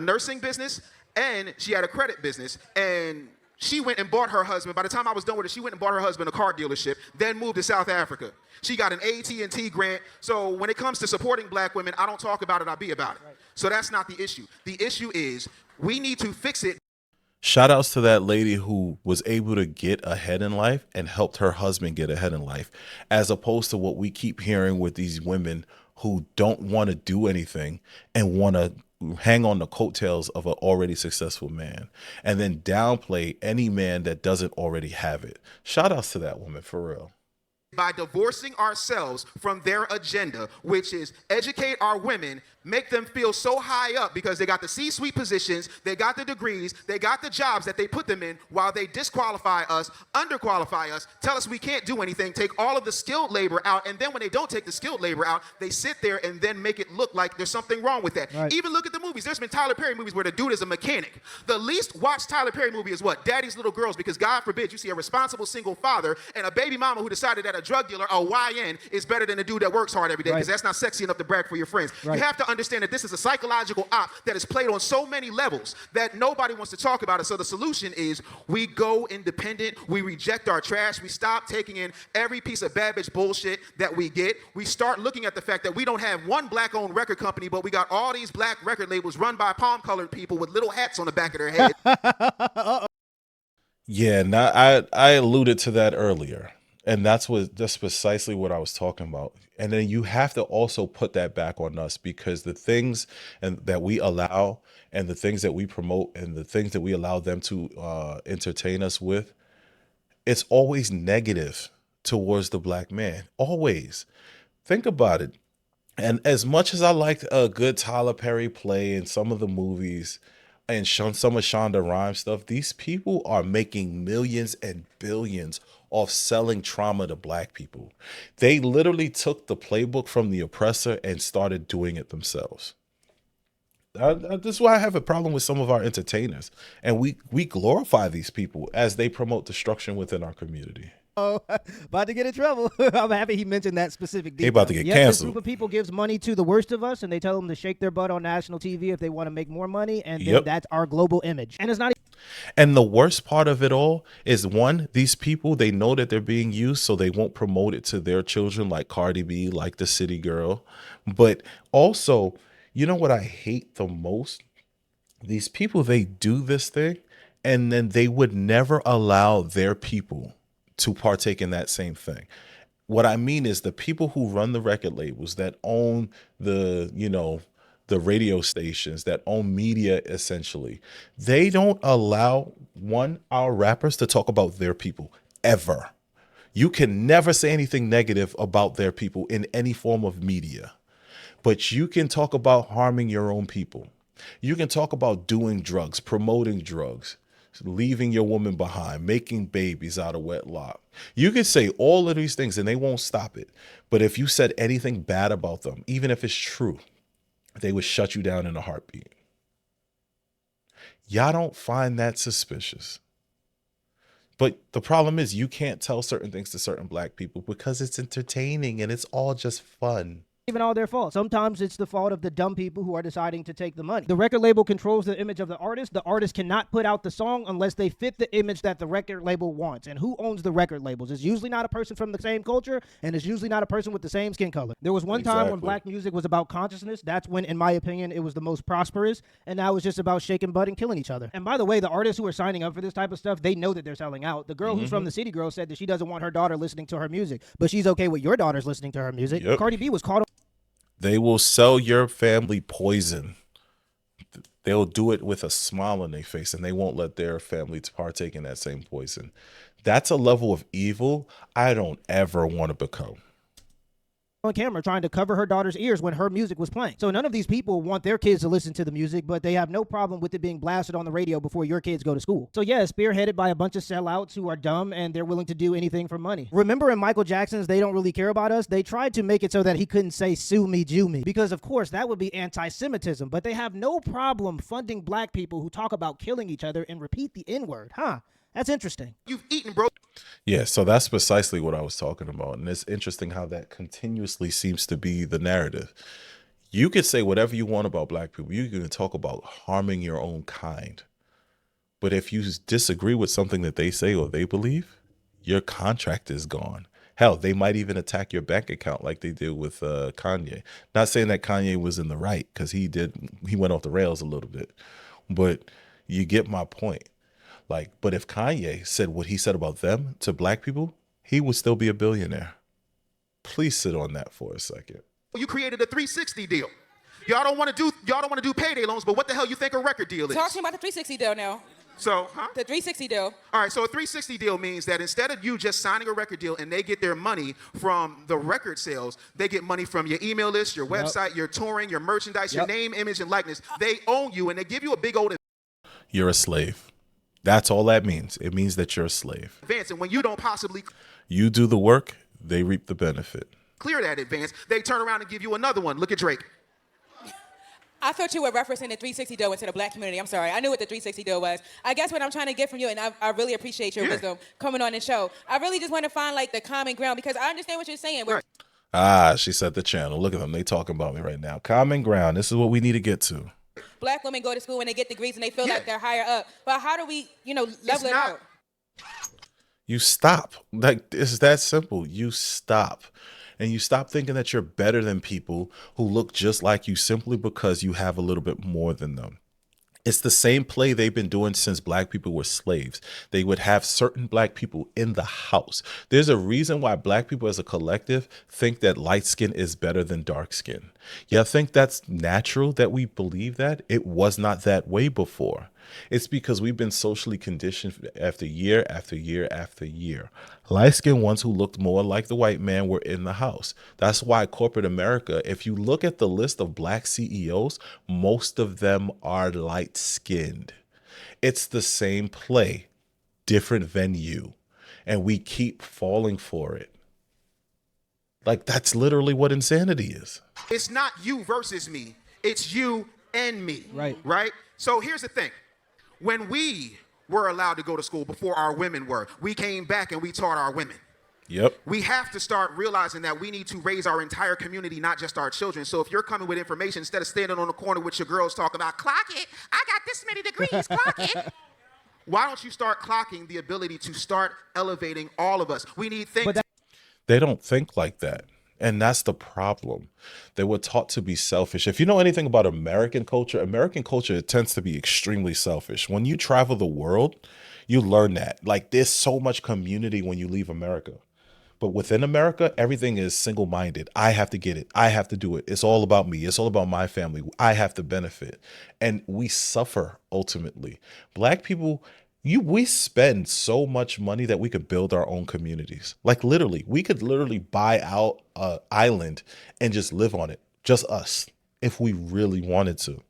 nursing business, and she had a credit business, and she went and bought her husband. By the time I was done with it, she went and bought her husband a car dealership, then moved to South Africa. She got an AT&T grant. So when it comes to supporting black women, I don't talk about it, I be about it. So that's not the issue. The issue is we need to fix it. Shout outs to that lady who was able to get ahead in life and helped her husband get ahead in life, as opposed to what we keep hearing with these women who don't want to do anything and want to hang on the coattails of an already successful man and then downplay any man that doesn't already have it. Shout outs to that woman, for real. By divorcing ourselves from their agenda, which is educate our women, make them feel so high up because they got the C-suite positions, they got the degrees, they got the jobs that they put them in, while they disqualify us, underqualify us, tell us we can't do anything, take all of the skilled labor out, and then when they don't take the skilled labor out, they sit there and then make it look like there's something wrong with that. Right. Even look at the movies. There's been Tyler Perry movies where the dude is a mechanic. The least watched Tyler Perry movie is what? Daddy's Little Girls, because God forbid you see a responsible single father and a baby mama who decided that a drug dealer, a YN, is better than a dude that works hard every day, because that's not sexy enough to brag for your friends. You have to understand that this is a psychological op that is played on so many levels that nobody wants to talk about it. So the solution is we go independent, we reject our trash, we stop taking in every piece of bad bitch bullshit that we get. We start looking at the fact that we don't have one black-owned record company, but we got all these black record labels run by palm-colored people with little hats on the back of their head. Yeah, now I alluded to that earlier. And that's precisely what I was talking about. And then you have to also put that back on us, because the things that we allow and the things that we promote and the things that we allow them to entertain us with, it's always negative towards the black man. Always. Think about it. And as much as I liked a good Tyler Perry play in some of the movies and some of Shonda Rhimes stuff, these people are making millions and billions off selling trauma to black people. They literally took the playbook from the oppressor and started doing it themselves. This is why I have a problem with some of our entertainers. And we glorify these people as they promote destruction within our community. Oh, about to get in trouble. I'm happy he mentioned that specific detail. They about to get This canceled. group of people gives money to the worst of us, and they tell them to shake their butt on national TV if they want to make more money, and then that's our global image. And it's not. And the worst part of it all is, one, these people, they know that they're being used, so they won't promote it to their children, like Cardi B, like the City Girl. But also, you know what I hate the most? These people, they do this thing, and then they would never allow their people to partake in that same thing. What I mean is the people who run the record labels, that own the radio stations, that own media, essentially, they don't allow our rappers to talk about their people ever. You can never say anything negative about their people in any form of media, but you can talk about harming your own people. You can talk about doing drugs, promoting drugs, leaving your woman behind, making babies out of wedlock. You can say all of these things and they won't stop it. But if you said anything bad about them, even if it's true, they would shut you down in a heartbeat. Y'all don't find that suspicious. But the problem is you can't tell certain things to certain black people because it's entertaining and it's all just fun. Even all their fault. Sometimes it's the fault of the dumb people who are deciding to take the money. The record label controls the image of the artist. The artist cannot put out the song unless they fit the image that the record label wants. And who owns the record labels? It's usually not a person from the same culture, and it's usually not a person with the same skin color. There was one time when black music was about consciousness. That's when, in my opinion, it was the most prosperous. And now it's just about shaking butt and killing each other. And by the way, the artists who are signing up for this type of stuff, they know that they're selling out. The girl who's from the City Girl said that she doesn't want her daughter listening to her music, but she's okay with your daughters listening to her music. Yep. Cardi B was caught on. They will sell your family poison. They'll do it with a smile on their face, and they won't let their family partake in that same poison. That's a level of evil I don't ever want to become. on camera trying to cover her daughter's ears when her music was playing. So none of these people want their kids to listen to the music, but they have no problem with it being blasted on the radio before your kids go to school. So yeah, spearheaded by a bunch of sellouts who are dumb and they're willing to do anything for money. Remember in Michael Jackson's They Don't Really Care About Us, they tried to make it so that he couldn't say sue me, Jew me, because of course that would be anti-Semitism, but they have no problem funding black people who talk about killing each other and repeat the N-word. That's interesting. You've eaten, bro. Yeah, so that's precisely what I was talking about. And it's interesting how that continuously seems to be the narrative. You could say whatever you want about black people. You can talk about harming your own kind. But if you disagree with something that they say or they believe, your contract is gone. Hell, they might even attack your bank account like they did with Kanye. Not saying that Kanye was in the right, because he went off the rails a little bit. But you get my point. Like, but if Kanye said what he said about them to black people, he would still be a billionaire. Please sit on that for a second. You created a 360 deal. Y'all don't want to do payday loans, but what the hell you think a record deal is? Talk to me about the 360 deal now. So, The 360 deal. All right, so a 360 deal means that instead of you just signing a record deal and they get their money from the record sales, they get money from your email list, your website, your touring, your merchandise, your name, image, and likeness. They own you, and they give you a big old You're a slave. That's all that means. It means that you're a slave. advance, and when you don't possibly You do the work, they reap the benefit. clear that advance, they turn around and give you another one. Look at Drake. I thought you were referencing the 360 deal into the black community. I'm sorry. I knew what the 360 deal was. I guess what I'm trying to get from you, and I really appreciate your wisdom coming on the show. I really just want to find like the common ground, because I understand what you're saying. Right. She set the channel. Look at them. They talking about me right now. Common ground. This is what we need to get to. Black women go to school and they get degrees and they feel like they're higher up. But how do we, level it out? You stop. Like, it's that simple. You stop. And you stop thinking that you're better than people who look just like you simply because you have a little bit more than them. It's the same play they've been doing since black people were slaves. They would have certain black people in the house. There's a reason why black people as a collective think that light skin is better than dark skin. Yeah, I think that's natural that we believe that. It was not that way before. It's because we've been socially conditioned after year after year after year. Light-skinned ones who looked more like the white man were in the house. That's why corporate America, if you look at the list of black CEOs, most of them are light-skinned. It's the same play, different venue, and we keep falling for it. Like, that's literally what insanity is. It's not you versus me. It's you and me. Right. Right? So here's the thing. When we were allowed to go to school before our women were, we came back and we taught our women. Yep. We have to start realizing that we need to raise our entire community, not just our children. So if you're coming with information, instead of standing on the corner with your girls talking about, clock it, I got this many degrees, clock it. Why don't you start clocking the ability to start elevating all of us? We need things. They don't think like that. And that's the problem. They were taught to be selfish. If you know anything about American culture tends to be extremely selfish. When you travel the world, you learn that. Like, there's so much community when you leave America. But within America, everything is single-minded. I have to get it. I have to do it. It's all about me. It's all about my family. I have to benefit. And we suffer ultimately. Black people, we spend so much money that we could build our own communities. Like, literally, we could literally buy out an island and just live on it. Just us, if we really wanted to.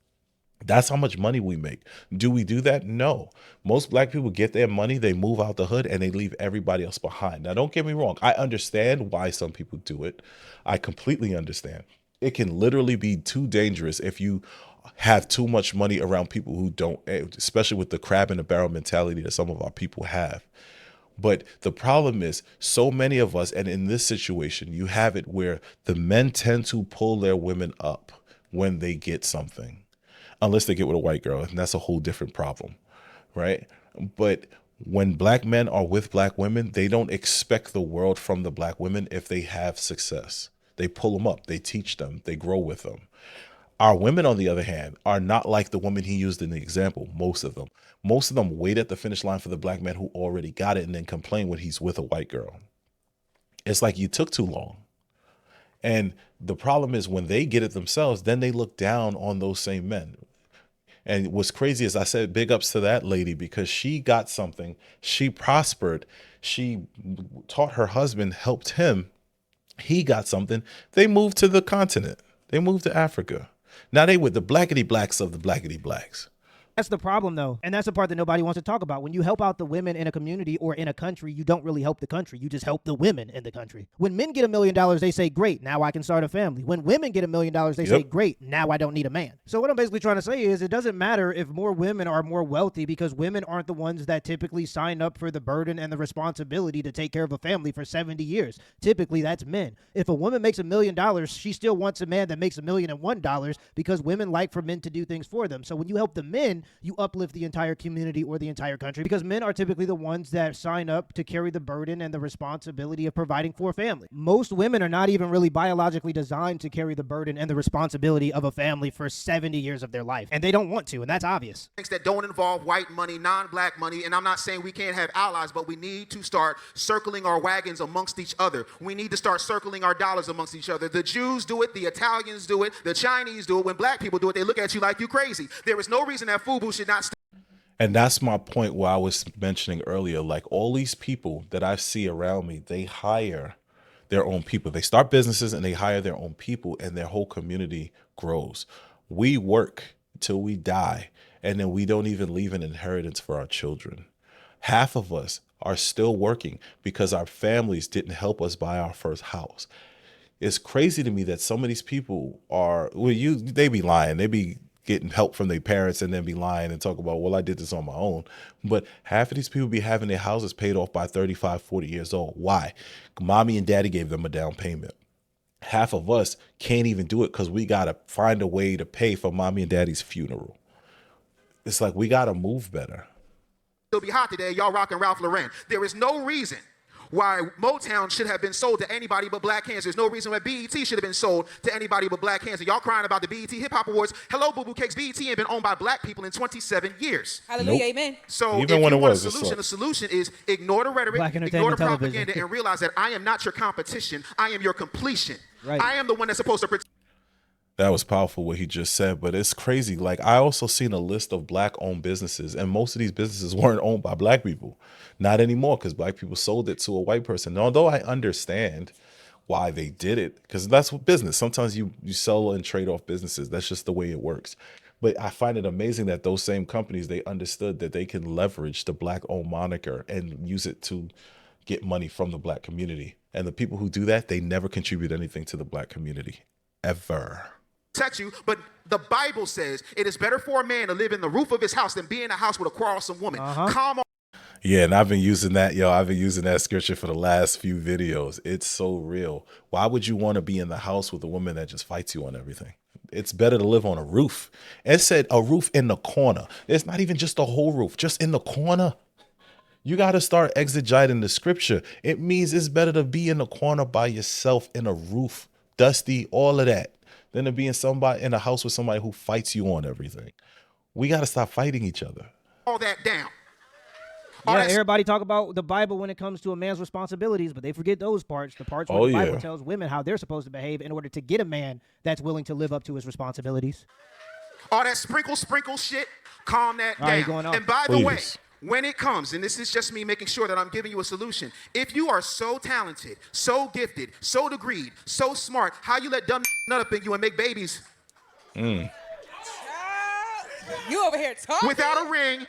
That's how much money we make. Do we do that? No. Most black people get their money, they move out the hood, and they leave everybody else behind. Now, don't get me wrong. I understand why some people do it. I completely understand. It can literally be too dangerous if you have too much money around people who don't, especially with the crab in the barrel mentality that some of our people have. But the problem is, so many of us, and in this situation, you have it where the men tend to pull their women up when they get something. Unless they get with a white girl, and that's a whole different problem, right? But when black men are with black women, they don't expect the world from the black women if they have success. They pull them up, they teach them, they grow with them. Our women, on the other hand, are not like the woman he used in the example, most of them. Most of them wait at the finish line for the black man who already got it and then complain when he's with a white girl. It's like, you took too long. And the problem is, when they get it themselves, then they look down on those same men. And what's crazy is, I said big ups to that lady, because she got something. She prospered. She taught her husband, helped him. He got something. They moved to the continent. They moved to Africa. Now they with the blackity blacks of the blackity blacks. That's the problem, though. And that's the part that nobody wants to talk about. When you help out the women in a community or in a country, you don't really help the country. You just help the women in the country. When men get $1 million, they say, great, now I can start a family. When women get $1 million, they say, great, now I don't need a man. So what I'm basically trying to say is it doesn't matter if more women are more wealthy, because women aren't the ones that typically sign up for the burden and the responsibility to take care of a family for 70 years. Typically, that's men. If a woman makes $1 million, she still wants a man that makes $1,001,001 because women like for men to do things for them. So when you help the men, you uplift the entire community or the entire country, because men are typically the ones that sign up to carry the burden and the responsibility of providing for a family. Most women are not even really biologically designed to carry the burden and the responsibility of a family for 70 years of their life, and they don't want to, and that's obvious. Things that don't involve white money, non-black money, and I'm not saying we can't have allies, but we need to start circling our wagons amongst each other. We need to start circling our dollars amongst each other. The Jews do it, the Italians do it, the Chinese do it. When black people do it, they look at you like you crazy. There is no reason that FUBU should not And that's my point where I was mentioning earlier, like all these people that I see around me, they hire their own people. They start businesses and they hire their own people, and their whole community grows. We work till we die, and then we don't even leave an inheritance for our children. Half of us are still working because our families didn't help us buy our first house. It's crazy to me that some of these people are, they be lying. They be getting help from their parents and then be lying and talk about, well, I did this on my own. But half of these people be having their houses paid off by 35, 40 years old. Why? Mommy and daddy gave them a down payment. Half of us can't even do it because we got to find a way to pay for mommy and daddy's funeral. It's like we got to move better. It'll be hot today. Y'all rocking Ralph Lauren. There is no reason why Motown should have been sold to anybody but black hands. There's no reason why BET should have been sold to anybody but black hands. And y'all crying about the BET Hip Hop Awards. Hello, Boo Boo Cakes. BET ain't been owned by black people in 27 years. Hallelujah, Nope. amen. So Even if when you it want was, a it's solution, like- the solution is ignore the rhetoric, Black ignore the entertainment television. propaganda, and realize that I am not your competition. I am your completion. Right. I am the one that's supposed to protect. That was powerful what he just said, but it's crazy. Like, I also seen a list of black-owned businesses, and most of these businesses weren't owned by black people. Not anymore, because black people sold it to a white person. And although I understand why they did it, because that's what business. Sometimes you sell and trade off businesses. That's just the way it works. But I find it amazing that those same companies, they understood that they can leverage the black-owned moniker and use it to get money from the black community. And the people who do that, they never contribute anything to the black community, ever. Protect you, but the Bible says it is better for a man to live in the roof of his house than be in a house with a quarrelsome woman. Calm Yeah, and I've been using that, I've been using that scripture for the last few videos. It's so real. Why would you want to be in the house with a woman that just fights you on everything? It's better to live on a roof. It said a roof in the corner. It's not even just a whole roof, just in the corner. You got to start exegeting the scripture. It means it's better to be in the corner by yourself in a roof, dusty, all of that, than to be in a house with somebody who fights you on everything. We got to stop fighting each other. all that down. Yeah, everybody talk about the Bible when it comes to a man's responsibilities, but they forget those parts. The parts where the Bible tells women how they're supposed to behave in order to get a man that's willing to live up to his responsibilities. All that sprinkle shit, calm that All right, down. going on. And by the way, Please. when it comes, and this is just me making sure that I'm giving you a solution, if you are so talented, so gifted, so degreed, so smart, how you let dumb nut up in you and make babies You over here talking. without a ring,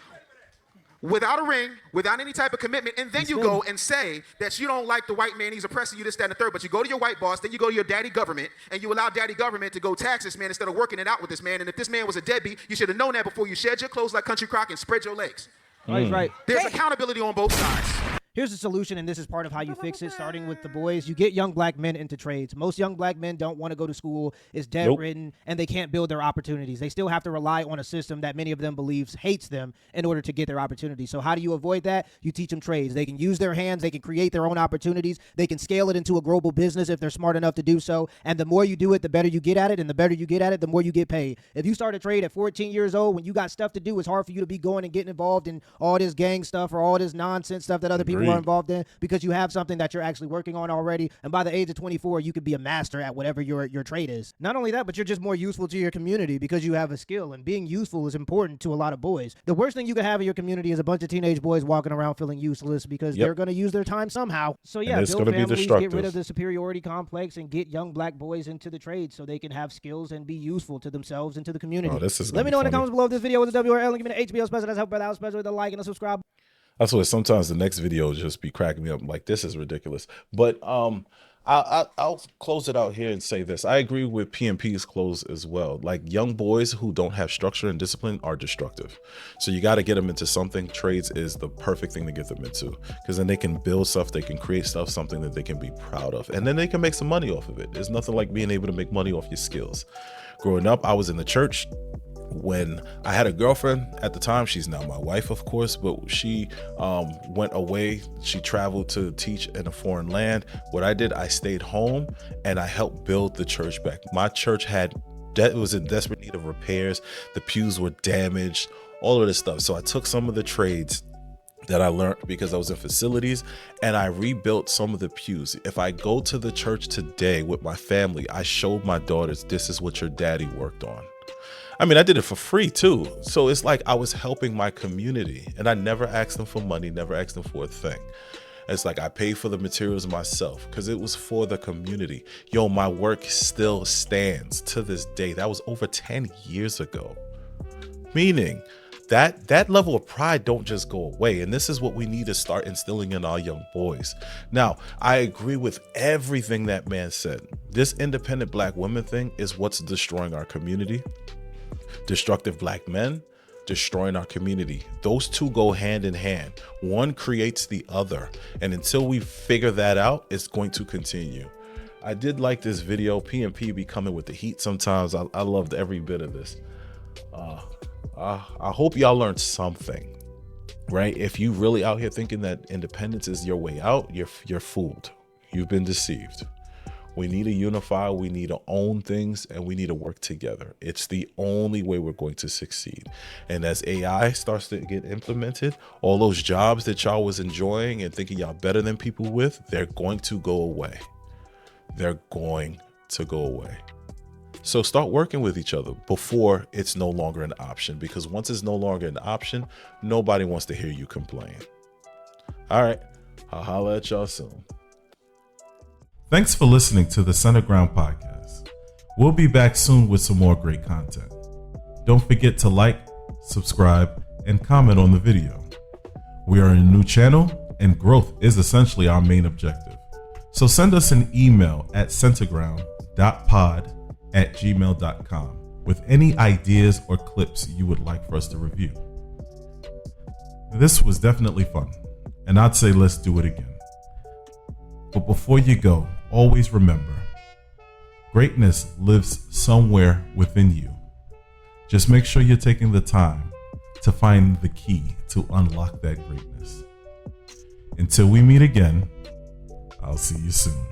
without any type of commitment, and then you go and say that you don't like the white man, he's oppressing you, this, that, and the third, but you go to your white boss, then you go to your daddy government, and you allow daddy government to go tax this man instead of working it out with this man, and if this man was a deadbeat, you should have known that before you shed your clothes like Country Crock and spread your legs. Oh, he's right. There's accountability on both sides. Here's the solution, and this is part of how you fix it, starting with the boys. You get young black men into trades. Most young black men don't want to go to school, it's debt-ridden, and they can't build their opportunities. They still have to rely on a system that many of them believes hates them in order to get their opportunities. So how do you avoid that? You teach them trades. They can use their hands. They can create their own opportunities. They can scale it into a global business if they're smart enough to do so. And the more you do it, the better you get at it, and the better you get at it, the more you get paid. If you start a trade at 14 years old, when you got stuff to do, it's hard for you to be going and getting involved in all this gang stuff or all this nonsense stuff that other people you are involved in, because you have something that you're actually working on already. And by the age of 24, you could be a master at whatever your trade is. Not only that, but you're just more useful to your community because you have a skill, and being useful is important to a lot of boys. The worst thing you can have in your community is a bunch of teenage boys walking around feeling useless because they're going to use their time somehow. So yeah, it's build gonna be families, destructive. get rid of the superiority complex, and get young black boys into the trade so they can have skills and be useful to themselves and to the community. Oh, this is Let me know in the funny. comments below if this video was a WRL, and give me the HBO special. That's help brother out special with a like and a subscribe. That's what sometimes the next video just be cracking me up. Like, this is ridiculous. But I'll close it out here and say this. I agree with PMP's close as well. Like, young boys who don't have structure and discipline are destructive. So you got to get them into something. Trades is the perfect thing to get them into, because then they can build stuff, they can create stuff, something that they can be proud of, and then they can make some money off of it. There's nothing like being able to make money off your skills. Growing up, I was in the church when I had a girlfriend at the time. She's now my wife, of course, but she went away. She traveled to teach in a foreign land. What I did, I stayed home and I helped build the church back. My church was in desperate need of repairs. The pews were damaged, all of this stuff. So I took some of the trades that I learned because I was in facilities, and I rebuilt some of the pews. If I go to the church today with my family, I showed my daughters, this is what your daddy worked on. I mean, I did it for free too. So it's like I was helping my community, and I never asked them for money, never asked them for a thing. It's like I paid for the materials myself because it was for the community. Yo, my work still stands to this day. That was over 10 years ago. Meaning that level of pride don't just go away. And this is what we need to start instilling in our young boys. Now, I agree with everything that man said. This independent black women thing is what's destroying our community. Destructive black men destroying our community. Those two go hand in hand. One creates the other. And until we figure that out, it's going to continue. I did like this video. PMP be coming with the heat sometimes. I loved every bit of this. I hope y'all learned something, right? If you really out here thinking that independence is your way out, you're fooled. You've been deceived. We need to unify, we need to own things, and we need to work together. It's the only way we're going to succeed. And as AI starts to get implemented, all those jobs that y'all was enjoying and thinking y'all better than people with, they're going to go away. They're going to go away. So start working with each other before it's no longer an option, because once it's no longer an option, nobody wants to hear you complain. All right, I'll holler at y'all soon. Thanks for listening to the Center Ground Podcast. We'll be back soon with some more great content. Don't forget to like, subscribe, and comment on the video. We are a new channel, and growth is essentially our main objective. So send us an email at centerground.pod@gmail.com with any ideas or clips you would like for us to review. This was definitely fun, and I'd say let's do it again. But before you go, always remember, greatness lives somewhere within you. Just make sure you're taking the time to find the key to unlock that greatness. Until we meet again, I'll see you soon.